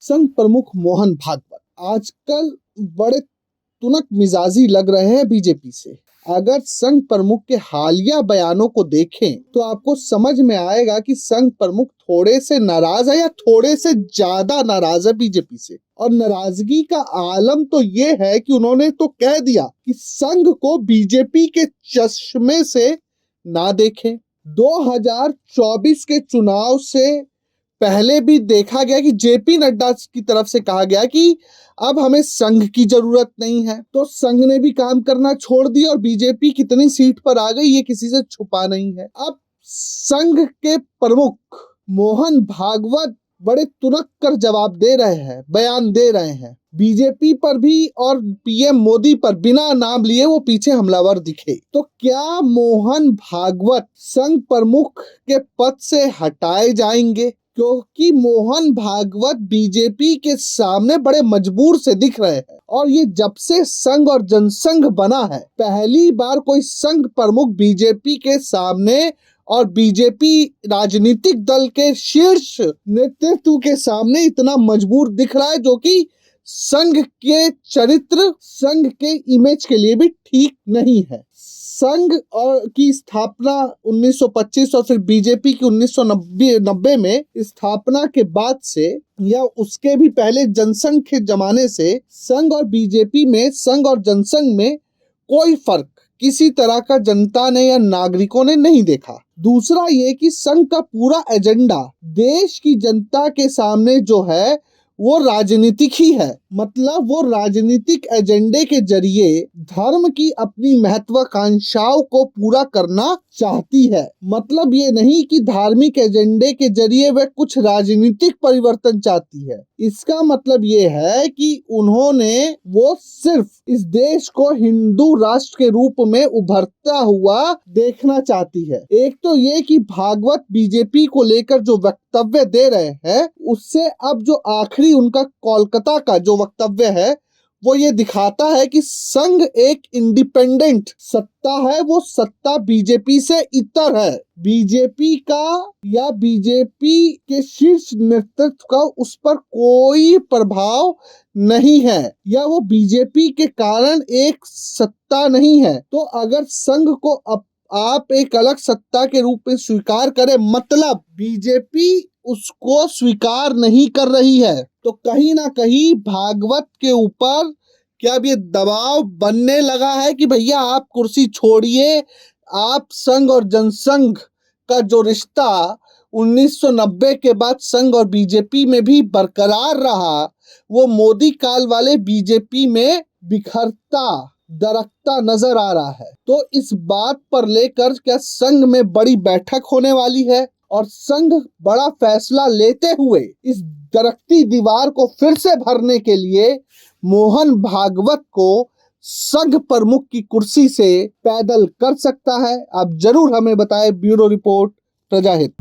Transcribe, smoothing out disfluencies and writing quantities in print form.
संघ प्रमुख मोहन भागवत आजकल बड़े तुनक मिजाजी लग रहे हैं बीजेपी से। अगर संघ प्रमुख के हालिया बयानों को देखें तो आपको समझ में आएगा कि संघ प्रमुख थोड़े से नाराज है या थोड़े से ज्यादा नाराज है बीजेपी से। और नाराजगी का आलम तो ये है कि उन्होंने तो कह दिया कि संघ को बीजेपी के चश्मे से ना देखें। 2024 के चुनाव से पहले भी देखा गया कि जेपी नड्डा की तरफ से कहा गया कि अब हमें संघ की जरूरत नहीं है, तो संघ ने भी काम करना छोड़ दिया और बीजेपी कितनी सीट पर आ गई ये किसी से छुपा नहीं है। अब संघ के प्रमुख मोहन भागवत बड़े तुनक कर जवाब दे रहे हैं, बयान दे रहे हैं। बीजेपी पर भी और पीएम मोदी पर बिना नाम लिए वो पीछे हमलावर दिखे। तो क्या मोहन भागवत संघ प्रमुख के पद से हटाए जाएंगे? क्योंकि मोहन भागवत बीजेपी के सामने बड़े मजबूर से दिख रहे हैं और ये जब से संघ और जनसंघ बना है पहली बार कोई संघ प्रमुख बीजेपी के सामने और बीजेपी राजनीतिक दल के शीर्ष नेतृत्व के सामने इतना मजबूर दिख रहा है, जो कि संघ के चरित्र, संघ के इमेज के लिए भी ठीक नहीं है। संघ और की स्थापना 1925 और फिर बीजेपी की 1990 में स्थापना के बाद से या उसके भी पहले जनसंघ के जमाने से संघ और बीजेपी में, संघ और जनसंघ में कोई फर्क किसी तरह का जनता ने या नागरिकों ने नहीं देखा। दूसरा ये कि संघ का पूरा एजेंडा देश की जनता के सामने जो है वो राजनीतिक ही है। मतलब वो राजनीतिक एजेंडे के जरिए धर्म की अपनी महत्वाकांक्षाओं को पूरा करना चाहती है। मतलब ये नहीं कि धार्मिक एजेंडे के जरिए वह कुछ राजनीतिक परिवर्तन चाहती है। इसका मतलब ये है कि वो सिर्फ इस देश को हिंदू राष्ट्र के रूप में उभरता हुआ देखना चाहती है। एक तो ये कि भागवत बीजेपी को लेकर जो वक्तव्य दे रहे हैं उससे अब जो आखिरी उनका कोलकाता का जो वक्तव्य है वो ये दिखाता है कि संघ एक इंडिपेंडेंट सत्ता है, वो सत्ता बीजेपी से इतर है। बीजेपी का या बीजेपी के शीर्ष नेतृत्व का उस पर कोई प्रभाव नहीं है या वो बीजेपी के कारण एक सत्ता नहीं है। तो अगर संघ को आप एक अलग सत्ता के रूप में स्वीकार करें, मतलब बीजेपी उसको स्वीकार नहीं कर रही है, तो कहीं ना कहीं भागवत के ऊपर क्या अब ये दबाव बनने लगा है कि भैया आप कुर्सी छोड़िए, आप संघ और जनसंघ का जो रिश्ता 1990 के बाद संघ और बीजेपी में भी बरकरार रहा वो मोदी काल वाले बीजेपी में बिखरता दरकता नजर आ रहा है। तो इस बात पर लेकर क्या संघ में बड़ी बैठक होने वाली है और संघ बड़ा फैसला लेते हुए इस दरकती दीवार को फिर से भरने के लिए मोहन भागवत को संघ प्रमुख की कुर्सी से पैदल कर सकता है? आप जरूर हमें बताएं। Bureau report, प्रजाहित।